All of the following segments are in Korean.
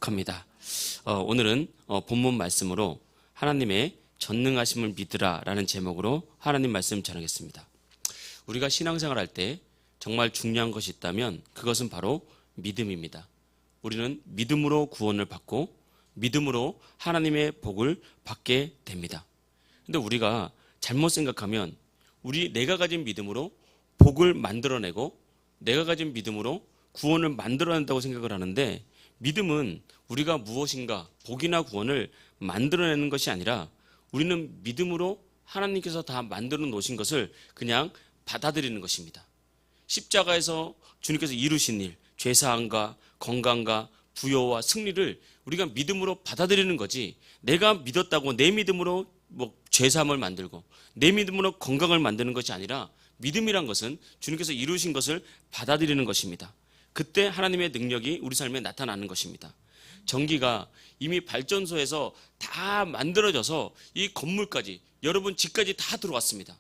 축복합니다. 오늘은 본문 말씀으로 하나님의 전능하심을 믿으라 라는 제목으로 하나님 말씀 전하겠습니다. 우리가 신앙생활 할 때 정말 중요한 것이 있다면 그것은 바로 믿음입니다. 우리는 믿음으로 구원을 받고 믿음으로 하나님의 복을 받게 됩니다. 근데 우리가 잘못 생각하면 내가 가진 믿음으로 복을 만들어내고 내가 가진 믿음으로 구원을 만들어낸다고 생각을 하는데, 믿음은 우리가 무엇인가 복이나 구원을 만들어내는 것이 아니라 우리는 믿음으로 하나님께서 다 만들어 놓으신 것을 그냥 받아들이는 것입니다. 십자가에서 주님께서 이루신 일, 죄사함과 건강과 부여와 승리를 우리가 믿음으로 받아들이는 거지, 내가 믿었다고 내 믿음으로 죄사함을 만들고 내 믿음으로 건강을 만드는 것이 아니라, 믿음이란 것은 주님께서 이루신 것을 받아들이는 것입니다. 그때 하나님의 능력이 우리 삶에 나타나는 것입니다. 전기가 이미 발전소에서 다 만들어져서 이 건물까지, 여러분 집까지 다 들어왔습니다.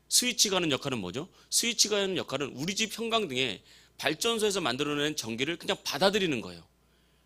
스위치가 하는 역할은 뭐죠? 스위치가 하는 역할은 우리 집 형광등에 발전소에서 만들어낸 전기를 그냥 받아들이는 거예요.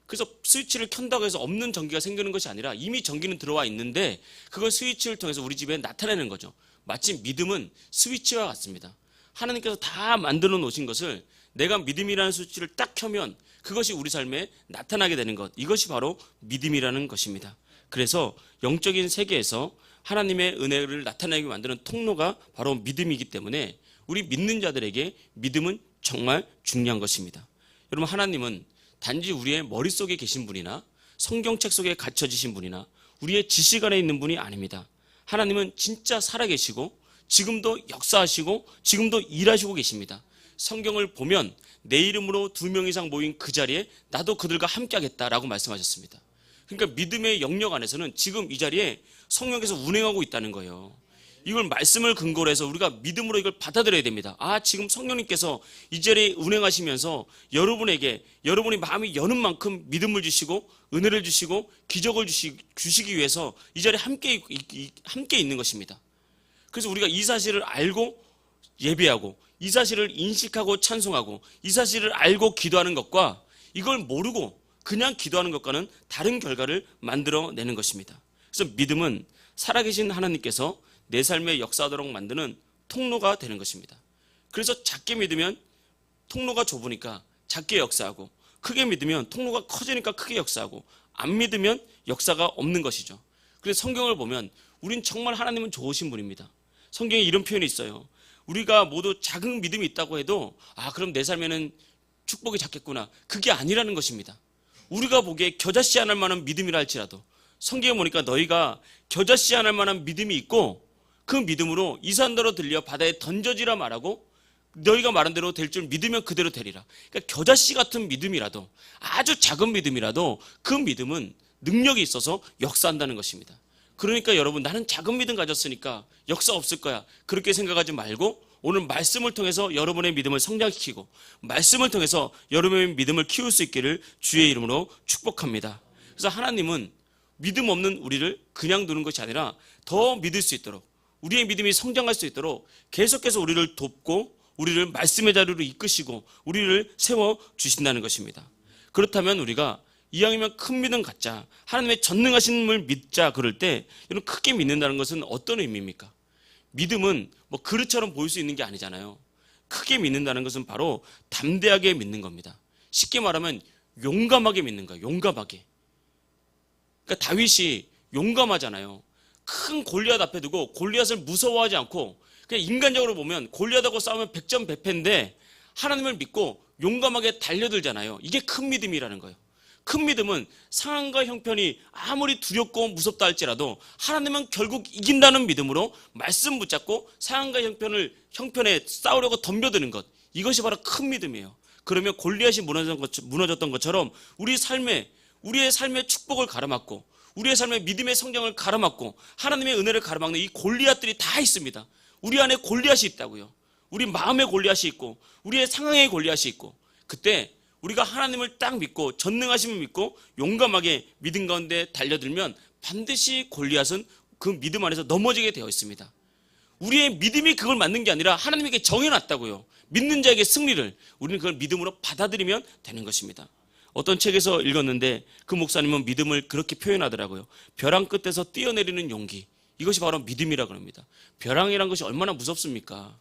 그래서 스위치를 켠다고 해서 없는 전기가 생기는 것이 아니라 이미 전기는 들어와 있는데 그걸 스위치를 통해서 우리 집에 나타내는 거죠. 마치 믿음은 스위치와 같습니다. 하나님께서 다 만들어 놓으신 것을 내가 믿음이라는 스위치를 딱 켜면 그것이 우리 삶에 나타나게 되는 것, 이것이 바로 믿음이라는 것입니다. 그래서 영적인 세계에서 하나님의 은혜를 나타내게 만드는 통로가 바로 믿음이기 때문에 우리 믿는 자들에게 믿음은 정말 중요한 것입니다. 여러분, 하나님은 단지 우리의 머릿속에 계신 분이나 성경책 속에 갇혀지신 분이나 우리의 지식 안에 있는 분이 아닙니다. 하나님은 진짜 살아계시고 지금도 역사하시고 지금도 일하시고 계십니다. 성경을 보면 내 이름으로 2명 이상 모인 그 자리에 나도 그들과 함께 하겠다라고 말씀하셨습니다. 그러니까 믿음의 영역 안에서는 지금 이 자리에 성령께서 운행하고 있다는 거예요. 이걸 말씀을 근거로 해서 우리가 믿음으로 이걸 받아들여야 됩니다. 지금 성령님께서 이 자리에 운행하시면서 여러분에게 여러분이 마음이 여는 만큼 믿음을 주시고 은혜를 주시고 기적을 주시기 위해서 이 자리에 함께 있는 것입니다. 그래서 우리가 이 사실을 알고 예배하고 이 사실을 인식하고 찬송하고 이 사실을 알고 기도하는 것과 이걸 모르고 그냥 기도하는 것과는 다른 결과를 만들어내는 것입니다. 그래서 믿음은 살아계신 하나님께서 내 삶에 역사하도록 만드는 통로가 되는 것입니다. 그래서 작게 믿으면 통로가 좁으니까 작게 역사하고, 크게 믿으면 통로가 커지니까 크게 역사하고, 안 믿으면 역사가 없는 것이죠. 그래서 성경을 보면 우린 정말 하나님은 좋으신 분입니다. 성경에 이런 표현이 있어요. 우리가 모두 작은 믿음이 있다고 해도 그럼 내 삶에는 축복이 작겠구나, 그게 아니라는 것입니다. 우리가 보기에 겨자씨 안 할 만한 믿음이라 할지라도 성경에 보니까 너희가 겨자씨 안 할 만한 믿음이 있고 그 믿음으로 이 산더러 들려 바다에 던져지라 말하고 너희가 말한 대로 될 줄 믿으면 그대로 되리라. 그러니까 겨자씨 같은 믿음이라도, 아주 작은 믿음이라도 그 믿음은 능력이 있어서 역사한다는 것입니다. 그러니까 여러분, 나는 작은 믿음 가졌으니까 역사 없을 거야, 그렇게 생각하지 말고 오늘 말씀을 통해서 여러분의 믿음을 성장시키고 말씀을 통해서 여러분의 믿음을 키울 수 있기를 주의 이름으로 축복합니다. 그래서 하나님은 믿음 없는 우리를 그냥 두는 것이 아니라 더 믿을 수 있도록, 우리의 믿음이 성장할 수 있도록 계속해서 우리를 돕고 우리를 말씀의 자리로 이끄시고 우리를 세워주신다는 것입니다. 그렇다면 우리가 이왕이면 큰 믿음 갖자, 하나님의 전능하심을 믿자 그럴 때 이런 크게 믿는다는 것은 어떤 의미입니까? 믿음은 그릇처럼 보일 수 있는 게 아니잖아요. 크게 믿는다는 것은 바로 담대하게 믿는 겁니다. 쉽게 말하면 용감하게 믿는 거예요. 용감하게. 그러니까 다윗이 용감하잖아요. 큰 골리앗 앞에 두고 골리앗을 무서워하지 않고, 그냥 인간적으로 보면 골리앗하고 싸우면 100점 100패인데 하나님을 믿고 용감하게 달려들잖아요. 이게 큰 믿음이라는 거예요. 큰 믿음은 상황과 형편이 아무리 두렵고 무섭다 할지라도 하나님은 결국 이긴다는 믿음으로 말씀 붙잡고 상황과 형편에 싸우려고 덤벼드는 것, 이것이 바로 큰 믿음이에요. 그러면 골리앗이 무너졌던 것처럼 우리의 삶의 축복을 가로막고 우리의 삶의 믿음의 성장을 가로막고 하나님의 은혜를 가로막는 이 골리앗들이 다 있습니다. 우리 안에 골리앗이 있다고요. 우리 마음에 골리앗이 있고 우리의 상황에 골리앗이 있고, 그때 우리가 하나님을 딱 믿고 전능하심을 믿고 용감하게 믿음 가운데 달려들면 반드시 골리앗은 그 믿음 안에서 넘어지게 되어 있습니다. 우리의 믿음이 그걸 맞는 게 아니라 하나님에게 정해놨다고요. 믿는 자에게 승리를 우리는 그걸 믿음으로 받아들이면 되는 것입니다. 어떤 책에서 읽었는데 그 목사님은 믿음을 그렇게 표현하더라고요. 벼랑 끝에서 뛰어내리는 용기. 이것이 바로 믿음이라고 합니다. 벼랑이란 것이 얼마나 무섭습니까?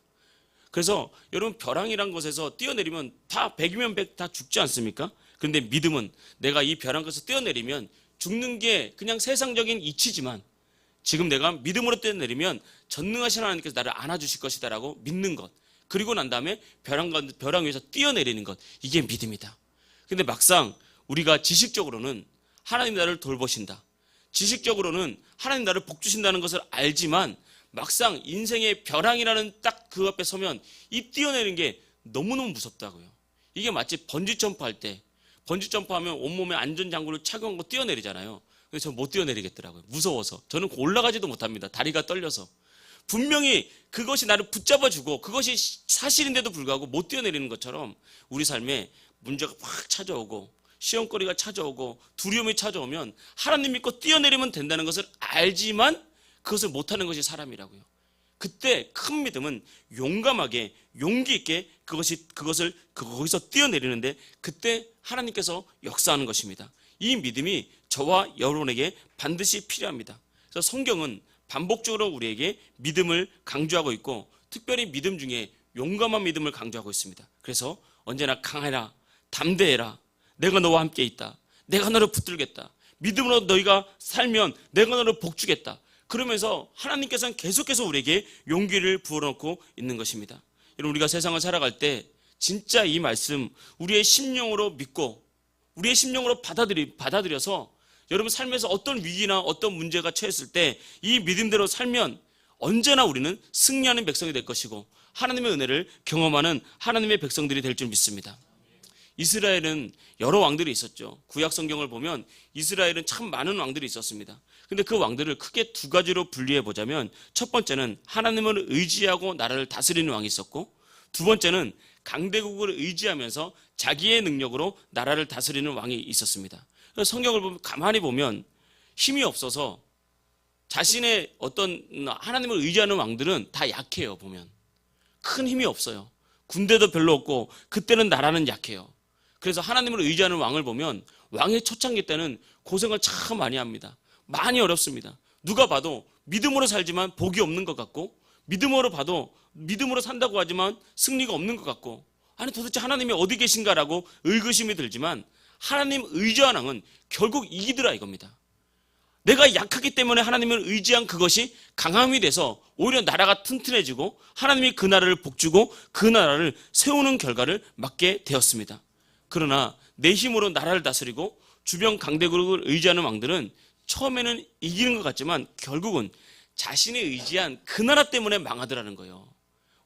그래서 여러분 벼랑이란 것에서 뛰어내리면 다 100이면 100 다 죽지 않습니까? 그런데 믿음은 내가 이 벼랑 끝에서 뛰어내리면 죽는 게 그냥 세상적인 이치지만 지금 내가 믿음으로 뛰어내리면 전능하신 하나님께서 나를 안아주실 것이다라고 믿는 것. 그리고 난 다음에 벼랑 위에서 뛰어내리는 것. 이게 믿음이다. 근데 막상 우리가 지식적으로는 하나님 나를 돌보신다. 지식적으로는 하나님 나를 복 주신다는 것을 알지만 막상 인생의 벼랑이라는 딱 그 앞에 서면 이 뛰어내리는 게 너무너무 무섭다고요. 이게 마치 번지 점프할 때 번지 점프하면 온몸에 안전장구를 착용하고 뛰어내리잖아요. 근데 저는 못 뛰어내리겠더라고요. 무서워서. 저는 올라가지도 못합니다. 다리가 떨려서. 분명히 그것이 나를 붙잡아주고 그것이 사실인데도 불구하고 못 뛰어내리는 것처럼 우리 삶에 문제가 확 찾아오고 시험거리가 찾아오고 두려움이 찾아오면 하나님 믿고 뛰어내리면 된다는 것을 알지만 그것을 못하는 것이 사람이라고요. 그때 큰 믿음은 용감하게 용기 있게 그것을 거기서 뛰어내리는데 그때 하나님께서 역사하는 것입니다. 이 믿음이 저와 여러분에게 반드시 필요합니다. 그래서 성경은 반복적으로 우리에게 믿음을 강조하고 있고 특별히 믿음 중에 용감한 믿음을 강조하고 있습니다. 그래서 언제나 강해라, 담대해라, 내가 너와 함께 있다, 내가 너를 붙들겠다, 믿음으로 너희가 살면 내가 너를 복주겠다. 그러면서 하나님께서는 계속해서 우리에게 용기를 부어놓고 있는 것입니다. 여러분 우리가 세상을 살아갈 때 진짜 이 말씀 우리의 심령으로 믿고 우리의 심령으로 받아들여서 여러분 삶에서 어떤 위기나 어떤 문제가 처했을 때 이 믿음대로 살면 언제나 우리는 승리하는 백성이 될 것이고 하나님의 은혜를 경험하는 하나님의 백성들이 될 줄 믿습니다. 이스라엘은 여러 왕들이 있었죠. 구약 성경을 보면 이스라엘은 참 많은 왕들이 있었습니다. 근데 그 왕들을 크게 두 가지로 분리해 보자면 첫 번째는 하나님을 의지하고 나라를 다스리는 왕이 있었고 두 번째는 강대국을 의지하면서 자기의 능력으로 나라를 다스리는 왕이 있었습니다. 성경을 보면 가만히 보면 힘이 없어서 자신의 어떤 하나님을 의지하는 왕들은 다 약해요. 보면 큰 힘이 없어요. 군대도 별로 없고 그때는 나라는 약해요. 그래서 하나님을 의지하는 왕을 보면 왕의 초창기 때는 고생을 참 많이 합니다. 많이 어렵습니다. 누가 봐도 믿음으로 살지만 복이 없는 것 같고 믿음으로 봐도 믿음으로 산다고 하지만 승리가 없는 것 같고 아니 도대체 하나님이 어디 계신가라고 의구심이 들지만 하나님 의지한 왕은 결국 이기더라 이겁니다. 내가 약하기 때문에 하나님을 의지한 그것이 강함이 돼서 오히려 나라가 튼튼해지고 하나님이 그 나라를 복주고 그 나라를 세우는 결과를 맞게 되었습니다. 그러나 내 힘으로 나라를 다스리고 주변 강대국을 의지하는 왕들은 처음에는 이기는 것 같지만 결국은 자신이 의지한 그 나라 때문에 망하더라는 거예요.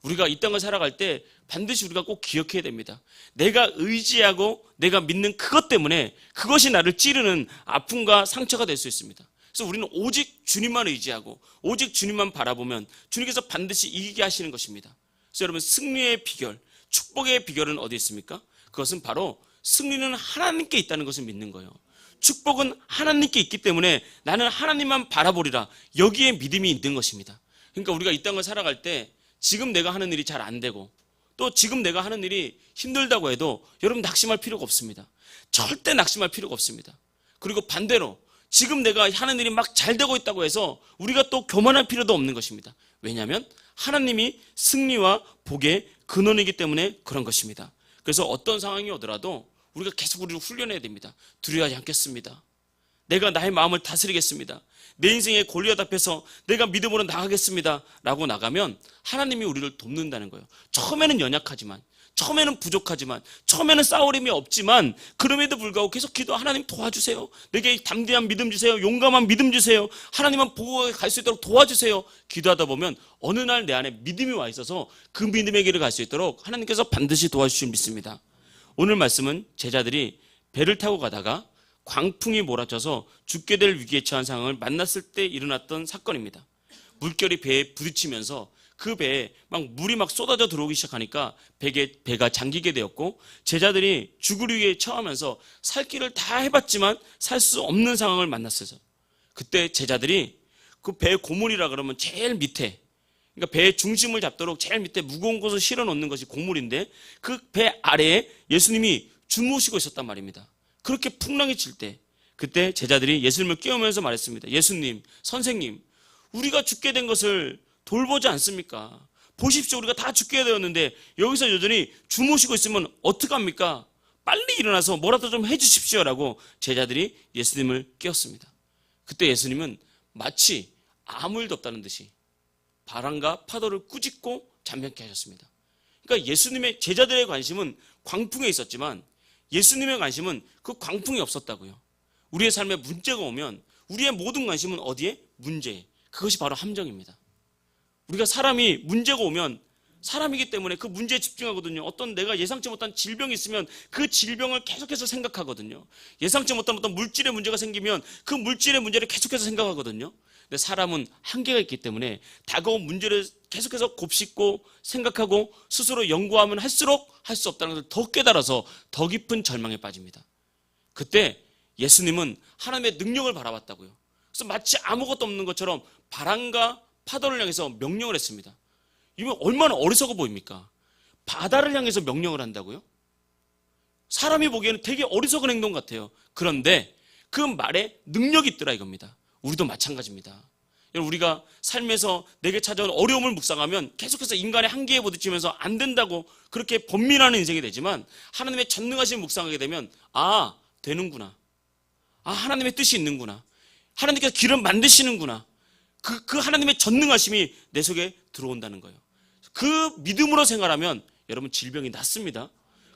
우리가 이 땅을 살아갈 때 반드시 우리가 꼭 기억해야 됩니다. 내가 의지하고 내가 믿는 그것 때문에 그것이 나를 찌르는 아픔과 상처가 될 수 있습니다. 그래서 우리는 오직 주님만 의지하고 오직 주님만 바라보면 주님께서 반드시 이기게 하시는 것입니다. 그래서 여러분 승리의 비결, 축복의 비결은 어디 있습니까? 그것은 바로 승리는 하나님께 있다는 것을 믿는 거예요. 축복은 하나님께 있기 때문에 나는 하나님만 바라보리라. 여기에 믿음이 있는 것입니다. 그러니까 우리가 이 땅을 살아갈 때 지금 내가 하는 일이 잘 안 되고 또 지금 내가 하는 일이 힘들다고 해도 여러분 낙심할 필요가 없습니다. 절대 낙심할 필요가 없습니다. 그리고 반대로 지금 내가 하는 일이 막 잘 되고 있다고 해서 우리가 또 교만할 필요도 없는 것입니다. 왜냐하면 하나님이 승리와 복의 근원이기 때문에 그런 것입니다. 그래서 어떤 상황이 오더라도 우리가 계속 우리를 훈련해야 됩니다. 두려워하지 않겠습니다. 내가 나의 마음을 다스리겠습니다. 내 인생의 골리앗 앞에서 내가 믿음으로 나가겠습니다 라고 나가면 하나님이 우리를 돕는다는 거예요. 처음에는 연약하지만 처음에는 부족하지만 처음에는 싸울 힘이 없지만 그럼에도 불구하고 계속 기도 하나님 도와주세요. 내게 담대한 믿음 주세요. 용감한 믿음 주세요. 하나님만 보고 갈 수 있도록 도와주세요. 기도하다 보면 어느 날 내 안에 믿음이 와 있어서 그 믿음의 길을 갈 수 있도록 하나님께서 반드시 도와주실 믿습니다. 오늘 말씀은 제자들이 배를 타고 가다가 광풍이 몰아쳐서 죽게 될 위기에 처한 상황을 만났을 때 일어났던 사건입니다. 물결이 배에 부딪히면서 그 배에 막 물이 막 쏟아져 들어오기 시작하니까 배가 잠기게 되었고 제자들이 죽을 위기에 처하면서 살 길을 다 해봤지만 살 수 없는 상황을 만났어요. 그때 제자들이 그 배의 고물이라 그러면 제일 밑에 그러니까 배의 중심을 잡도록 제일 밑에 무거운 곳을 실어 놓는 것이 고물인데 그 배 아래에 예수님이 주무시고 있었단 말입니다. 그렇게 풍랑이 칠 때, 그때 제자들이 예수님을 깨우면서 말했습니다. 예수님, 선생님, 우리가 죽게 된 것을 돌보지 않습니까? 보십시오, 우리가 다 죽게 되었는데 여기서 여전히 주무시고 있으면 어떡합니까? 빨리 일어나서 뭐라도 좀 해주십시오라고 제자들이 예수님을 깨웠습니다. 그때 예수님은 마치 아무 일도 없다는 듯이 바람과 파도를 꾸짖고 잠잠케 하셨습니다. 그러니까 예수님의 제자들의 관심은 광풍에 있었지만 예수님의 관심은 그 광풍이 없었다고요. 우리의 삶에 문제가 오면 우리의 모든 관심은 어디에? 문제에. 그것이 바로 함정입니다. 우리가 사람이 문제가 오면 사람이기 때문에 그 문제에 집중하거든요. 어떤 내가 예상치 못한 질병이 있으면 그 질병을 계속해서 생각하거든요. 예상치 못한 어떤 물질의 문제가 생기면 그 물질의 문제를 계속해서 생각하거든요. 근데 사람은 한계가 있기 때문에 다가온 문제를 계속해서 곱씹고 생각하고 스스로 연구하면 할수록 할 수 없다는 것을 더 깨달아서 더 깊은 절망에 빠집니다. 그때 예수님은 하나님의 능력을 바라봤다고요. 그래서 마치 아무것도 없는 것처럼 바람과 파도를 향해서 명령을 했습니다. 이건 얼마나 어리석어 보입니까? 바다를 향해서 명령을 한다고요? 사람이 보기에는 되게 어리석은 행동 같아요. 그런데 그 말에 능력이 있더라 이겁니다. 우리도 마찬가지입니다. 우리가 삶에서 내게 찾아온 어려움을 묵상하면 계속해서 인간의 한계에 부딪히면서 안 된다고 그렇게 번민하는 인생이 되지만 하나님의 전능하심을 묵상하게 되면 아, 되는구나. 아, 하나님의 뜻이 있는구나. 하나님께서 길을 만드시는구나. 그 하나님의 전능하심이 내 속에 들어온다는 거예요. 그 믿음으로 생활하면 여러분 질병이 낫습니다.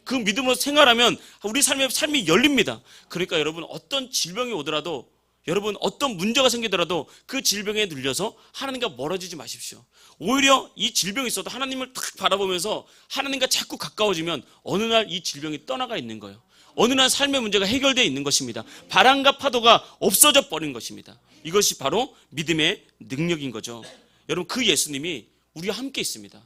그 믿음으로 생활하면 우리 삶이 열립니다. 그러니까 여러분 어떤 질병이 오더라도 여러분 어떤 문제가 생기더라도 그 질병에 눌려서 하나님과 멀어지지 마십시오. 오히려 이 질병이 있어도 하나님을 딱 바라보면서 하나님과 자꾸 가까워지면 어느 날 이 질병이 떠나가 있는 거예요. 어느 날 삶의 문제가 해결되어 있는 것입니다. 바람과 파도가 없어져 버린 것입니다. 이것이 바로 믿음의 능력인 거죠. 여러분 그 예수님이 우리와 함께 있습니다.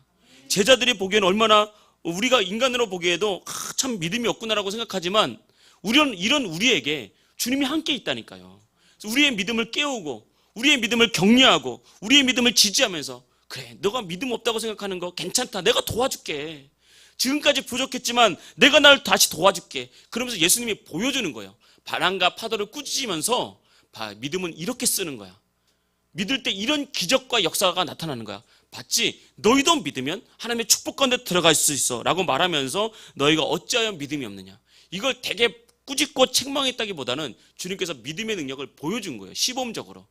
제자들이 보기에는 얼마나 우리가 인간으로 보기에도 참 믿음이 없구나라고 생각하지만 이런 우리에게 주님이 함께 있다니까요. 우리의 믿음을 깨우고 우리의 믿음을 격려하고 우리의 믿음을 지지하면서 그래 너가 믿음 없다고 생각하는 거 괜찮다. 내가 도와줄게. 지금까지 부족했지만 내가 날 다시 도와줄게. 그러면서 예수님이 보여주는 거예요. 바람과 파도를 꾸짖으면서 믿음은 이렇게 쓰는 거야. 믿을 때 이런 기적과 역사가 나타나는 거야. 봤지? 너희도 믿으면 하나님의 축복 가운데 들어갈 수 있어 라고 말하면서 너희가 어찌하여 믿음이 없느냐. 이걸 되게 꾸짖고 책망했다기보다는 주님께서 믿음의 능력을 보여준 거예요. 시범적으로.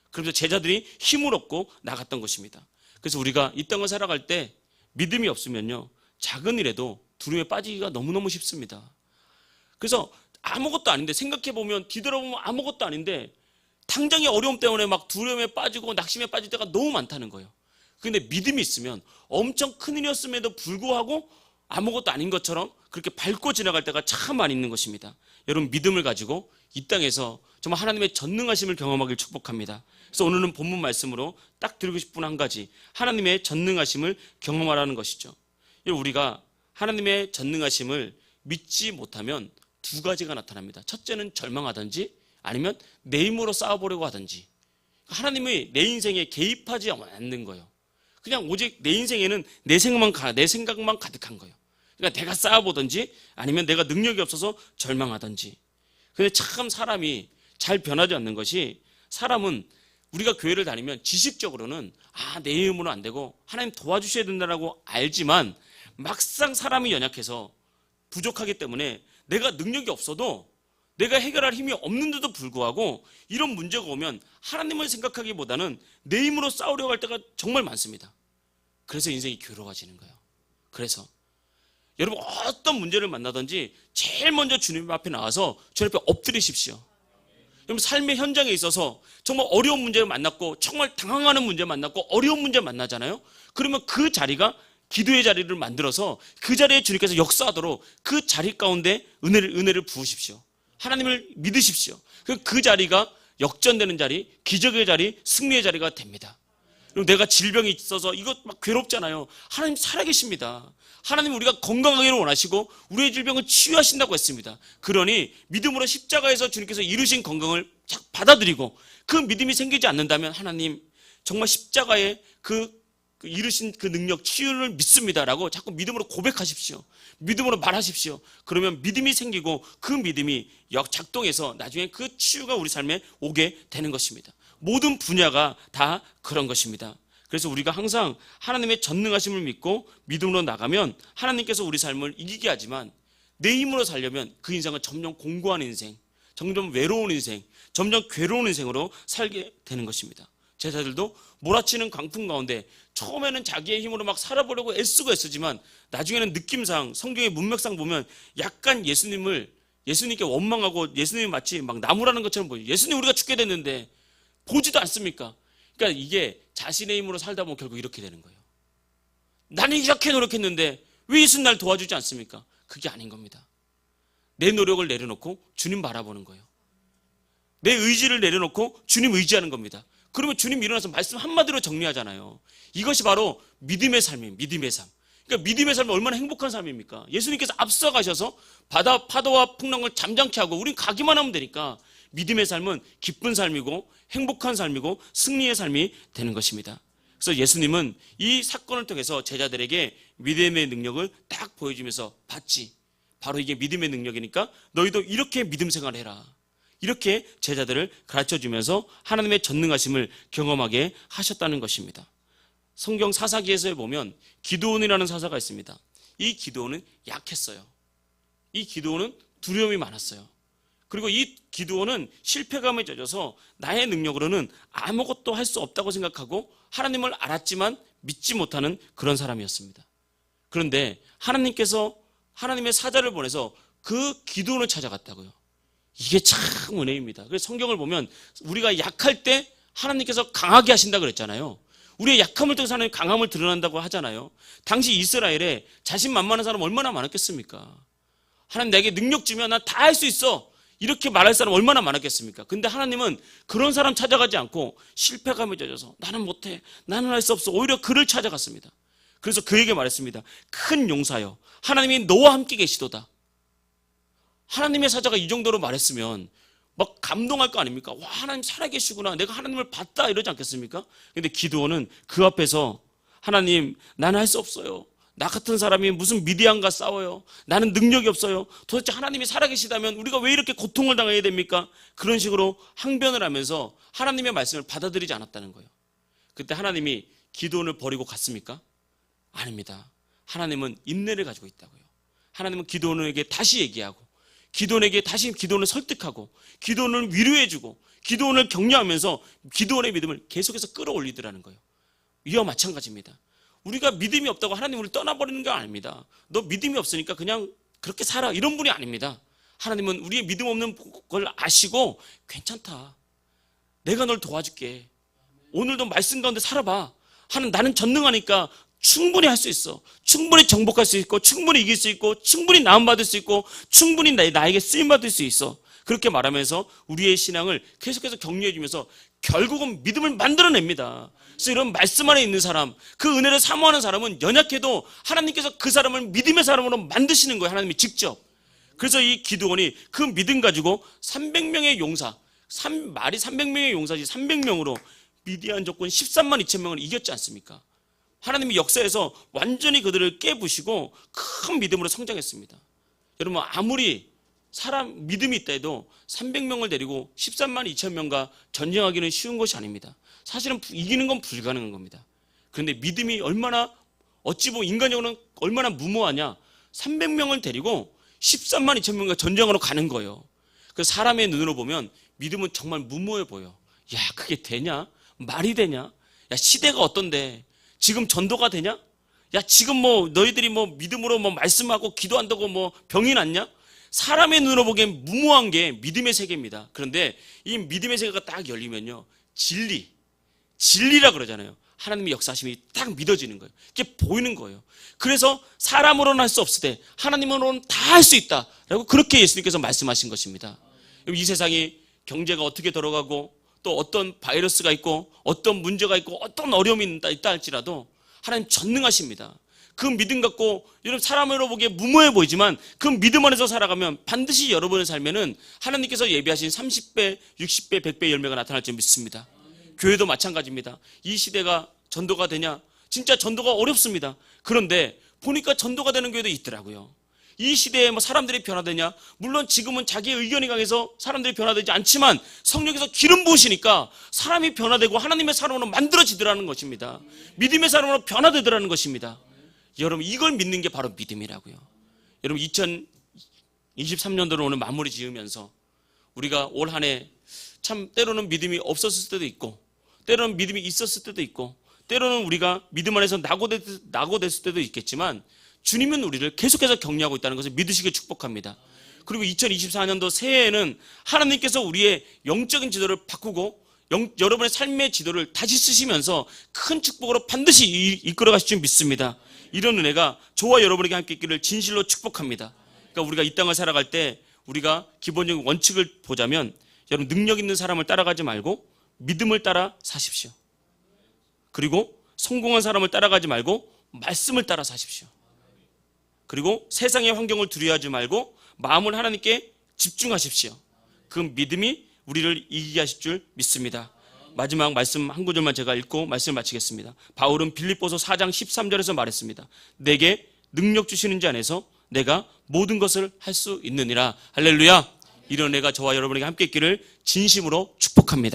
그러면서 제자들이 힘을 얻고 나갔던 것입니다. 그래서 우리가 이 땅을 살아갈 때 믿음이 없으면요 작은 일에도 두려움에 빠지기가 너무너무 쉽습니다. 그래서 아무것도 아닌데 생각해보면 뒤돌아보면 아무것도 아닌데 당장의 어려움 때문에 막 두려움에 빠지고 낙심에 빠질 때가 너무 많다는 거예요. 그런데 믿음이 있으면 엄청 큰일이었음에도 불구하고 아무것도 아닌 것처럼 그렇게 밟고 지나갈 때가 참 많이 있는 것입니다. 여러분 믿음을 가지고 이 땅에서 정말 하나님의 전능하심을 경험하길 축복합니다. 그래서 오늘은 본문 말씀으로 딱 드리고 싶은 한 가지 하나님의 전능하심을 경험하라는 것이죠. 우리가 하나님의 전능하심을 믿지 못하면 두 가지가 나타납니다. 첫째는 절망하든지 아니면 내 힘으로 싸워보려고 하든지 하나님의 내 인생에 개입하지 않는 거예요. 그냥 오직 내 인생에는 내 생각만 가득한 거예요. 그러니까 내가 싸워보든지 아니면 내가 능력이 없어서 절망하든지. 근데 참 사람이 잘 변하지 않는 것이 사람은 우리가 교회를 다니면 지식적으로는 내 힘으로는 안 되고 하나님 도와주셔야 된다고 알지만 막상 사람이 연약해서 부족하기 때문에 내가 능력이 없어도 내가 해결할 힘이 없는데도 불구하고 이런 문제가 오면 하나님을 생각하기보다는 내 힘으로 싸우려고 할 때가 정말 많습니다. 그래서 인생이 괴로워지는 거예요. 그래서 여러분 어떤 문제를 만나든지 제일 먼저 주님 앞에 나와서 주님 앞에 엎드리십시오. 여러분 삶의 현장에 있어서 정말 어려운 문제를 만났고 정말 당황하는 문제 만났고 어려운 문제 만나잖아요. 그러면 그 자리가 기도의 자리를 만들어서 그 자리에 주님께서 역사하도록 그 자리 가운데 은혜를 부으십시오. 하나님을 믿으십시오. 그 자리가 역전되는 자리, 기적의 자리, 승리의 자리가 됩니다. 그리고 내가 질병이 있어서 이거 막 괴롭잖아요. 하나님 살아계십니다. 하나님 우리가 건강하기를 원하시고 우리의 질병을 치유하신다고 했습니다. 그러니 믿음으로 십자가에서 주님께서 이루신 건강을 받아들이고 그 믿음이 생기지 않는다면 하나님 정말 십자가의 그 이루신 그 능력, 치유를 믿습니다라고 자꾸 믿음으로 고백하십시오. 믿음으로 말하십시오. 그러면 믿음이 생기고 그 믿음이 작동해서 나중에 그 치유가 우리 삶에 오게 되는 것입니다. 모든 분야가 다 그런 것입니다. 그래서 우리가 항상 하나님의 전능하심을 믿고 믿음으로 나가면 하나님께서 우리 삶을 이기게 하지만 내 힘으로 살려면 그 인생은 점점 공고한 인생, 점점 외로운 인생, 점점 괴로운 인생으로 살게 되는 것입니다. 제자들도 몰아치는 광풍 가운데 처음에는 자기의 힘으로 막 살아보려고 애쓰고 애쓰지만 나중에는 느낌상 성경의 문맥상 보면 약간 예수님께 원망하고 예수님이 마치 막 나무라는 것처럼 보여요. 예수님 우리가 죽게 됐는데 보지도 않습니까? 그러니까 이게 자신의 힘으로 살다 보면 결국 이렇게 되는 거예요. 나는 이렇게 노력했는데 왜 예수님 날 도와주지 않습니까? 그게 아닌 겁니다. 내 노력을 내려놓고 주님 바라보는 거예요. 내 의지를 내려놓고 주님 의지하는 겁니다. 그러면 주님 일어나서 말씀 한마디로 정리하잖아요. 이것이 바로 믿음의 삶이에요. 믿음의 삶. 그러니까 믿음의 삶은 얼마나 행복한 삶입니까? 예수님께서 앞서가셔서 파도와 풍랑을 잠잠케 하고 우린 가기만 하면 되니까 믿음의 삶은 기쁜 삶이고 행복한 삶이고 승리의 삶이 되는 것입니다. 그래서 예수님은 이 사건을 통해서 제자들에게 믿음의 능력을 딱 보여주면서 봤지. 바로 이게 믿음의 능력이니까 너희도 이렇게 믿음 생활을 해라. 이렇게 제자들을 가르쳐주면서 하나님의 전능하심을 경험하게 하셨다는 것입니다. 성경 사사기에서 보면 기드온이라는 사사가 있습니다. 이 기드온은 약했어요. 이 기드온은 두려움이 많았어요. 그리고 이 기드온은 실패감에 젖어서 나의 능력으로는 아무것도 할 수 없다고 생각하고 하나님을 알았지만 믿지 못하는 그런 사람이었습니다. 그런데 하나님께서 하나님의 사자를 보내서 그 기드온을 찾아갔다고요. 이게 참 은혜입니다. 그래서 성경을 보면 우리가 약할 때 하나님께서 강하게 하신다 그랬잖아요. 우리의 약함을 통해서 하나님 강함을 드러난다고 하잖아요. 당시 이스라엘에 자신만만한 사람 얼마나 많았겠습니까? 하나님 내게 능력 주면 나 다 할 수 있어. 이렇게 말할 사람 얼마나 많았겠습니까? 근데 하나님은 그런 사람 찾아가지 않고 실패감에 젖어서 나는 못해, 나는 할 수 없어. 오히려 그를 찾아갔습니다. 그래서 그에게 말했습니다. 큰 용사여, 하나님이 너와 함께 계시도다. 하나님의 사자가 이 정도로 말했으면 막 감동할 거 아닙니까? 와, 하나님 살아계시구나. 내가 하나님을 봤다. 이러지 않겠습니까? 근데 기드온은 그 앞에서 하나님, 나는 할 수 없어요. 나 같은 사람이 무슨 미디안과 싸워요. 나는 능력이 없어요. 도대체 하나님이 살아계시다면 우리가 왜 이렇게 고통을 당해야 됩니까? 그런 식으로 항변을 하면서 하나님의 말씀을 받아들이지 않았다는 거예요. 그때 하나님이 기드온을 버리고 갔습니까? 아닙니다. 하나님은 인내를 가지고 있다고요. 하나님은 기드온에게 다시 얘기하고 기드온에게 다시 기드온을 설득하고 기드온을 위로해주고 기드온을 격려하면서 기드온의 믿음을 계속해서 끌어올리더라는 거예요. 이와 마찬가지입니다. 우리가 믿음이 없다고 하나님 우리를 떠나버리는 게 아닙니다. 너 믿음이 없으니까 그냥 그렇게 살아 이런 분이 아닙니다. 하나님은 우리의 믿음 없는 걸 아시고 괜찮다. 내가 널 도와줄게. 오늘도 말씀 가운데 살아봐. 나는 전능하니까 충분히 할 수 있어. 충분히 정복할 수 있고 충분히 이길 수 있고 충분히 나음받을 수 있고 충분히 나에게 쓰임받을 수 있어. 그렇게 말하면서 우리의 신앙을 계속해서 격려해 주면서 결국은 믿음을 만들어냅니다. 그래서 이런 말씀 안에 있는 사람, 그 은혜를 사모하는 사람은 연약해도 하나님께서 그 사람을 믿음의 사람으로 만드시는 거예요. 하나님이 직접. 그래서 이 기드온이 그 믿음 가지고 300명의 용사, 말이 300명의 용사지 300명으로 미디안 적군 13만 2천 명을 이겼지 않습니까? 하나님이 역사에서 완전히 그들을 깨부시고 큰 믿음으로 성장했습니다. 여러분 아무리 사람 믿음이 있다 해도 300명을 데리고 13만 2천 명과 전쟁하기는 쉬운 것이 아닙니다. 사실은 이기는 건 불가능한 겁니다. 그런데 믿음이 얼마나 어찌 보면 인간적으로는 얼마나 무모하냐. 300명을 데리고 13만 2천 명과 전쟁하러 가는 거예요. 그 사람의 눈으로 보면 믿음은 정말 무모해 보여. 야 그게 되냐? 말이 되냐? 야 시대가 어떤데? 지금 전도가 되냐? 야 지금 뭐 너희들이 뭐 믿음으로 뭐 말씀하고 기도한다고 뭐 병이 낫냐? 사람의 눈으로 보기엔 무모한 게 믿음의 세계입니다. 그런데 이 믿음의 세계가 딱 열리면요 진리라 그러잖아요. 하나님의 역사심이 딱 믿어지는 거예요. 이게 보이는 거예요. 그래서 사람으로는 할 수 없을 때 하나님으로는 다 할 수 있다라고 그렇게 예수님께서 말씀하신 것입니다. 이 세상이 경제가 어떻게 돌아가고 또 어떤 바이러스가 있고 어떤 문제가 있고 어떤 어려움이 있다 할지라도 하나님 전능하십니다. 그 믿음 갖고 여러분 사람으로 보기에 무모해 보이지만 그 믿음 안에서 살아가면 반드시 여러분의 삶에는 하나님께서 예비하신 30배, 60배, 100배 열매가 나타날 줄 믿습니다. 교회도 마찬가지입니다. 이 시대가 전도가 되냐? 진짜 전도가 어렵습니다. 그런데 보니까 전도가 되는 교회도 있더라고요. 이 시대에 뭐 사람들이 변화되냐? 물론 지금은 자기의 의견이 강해서 사람들이 변화되지 않지만 성령께서 기름 부으시니까 사람이 변화되고 하나님의 사람으로 만들어지더라는 것입니다. 믿음의 사람으로 변화되더라는 것입니다. 여러분, 이걸 믿는 게 바로 믿음이라고요. 여러분, 2023년도를 오늘 마무리 지으면서 우리가 올 한 해 참 때로는 믿음이 없었을 때도 있고, 때로는 믿음이 있었을 때도 있고, 때로는 우리가 믿음 안에서 낙오됐을 때도 있겠지만 주님은 우리를 계속해서 격려하고 있다는 것을 믿으시길 축복합니다. 그리고 2024년도 새해에는 하나님께서 우리의 영적인 지도를 바꾸고 여러분의 삶의 지도를 다시 쓰시면서 큰 축복으로 반드시 이끌어 가실 줄 믿습니다. 이런 은혜가 저와 여러분에게 함께 있기를 진실로 축복합니다. 그러니까 우리가 이 땅을 살아갈 때 우리가 기본적인 원칙을 보자면, 여러분, 능력 있는 사람을 따라가지 말고 믿음을 따라 사십시오. 그리고 성공한 사람을 따라가지 말고 말씀을 따라 사십시오. 그리고 세상의 환경을 두려워하지 말고 마음을 하나님께 집중하십시오. 그 믿음이 우리를 이기게 하실 줄 믿습니다. 마지막 말씀 한 구절만 제가 읽고 말씀을 마치겠습니다. 바울은 빌립보서 4장 13절에서 말했습니다. 내게 능력 주시는 자 안에서 내가 모든 것을 할 수 있느니라. 할렐루야. 이런 은혜가 저와 여러분에게 함께 있기를 진심으로 축복합니다.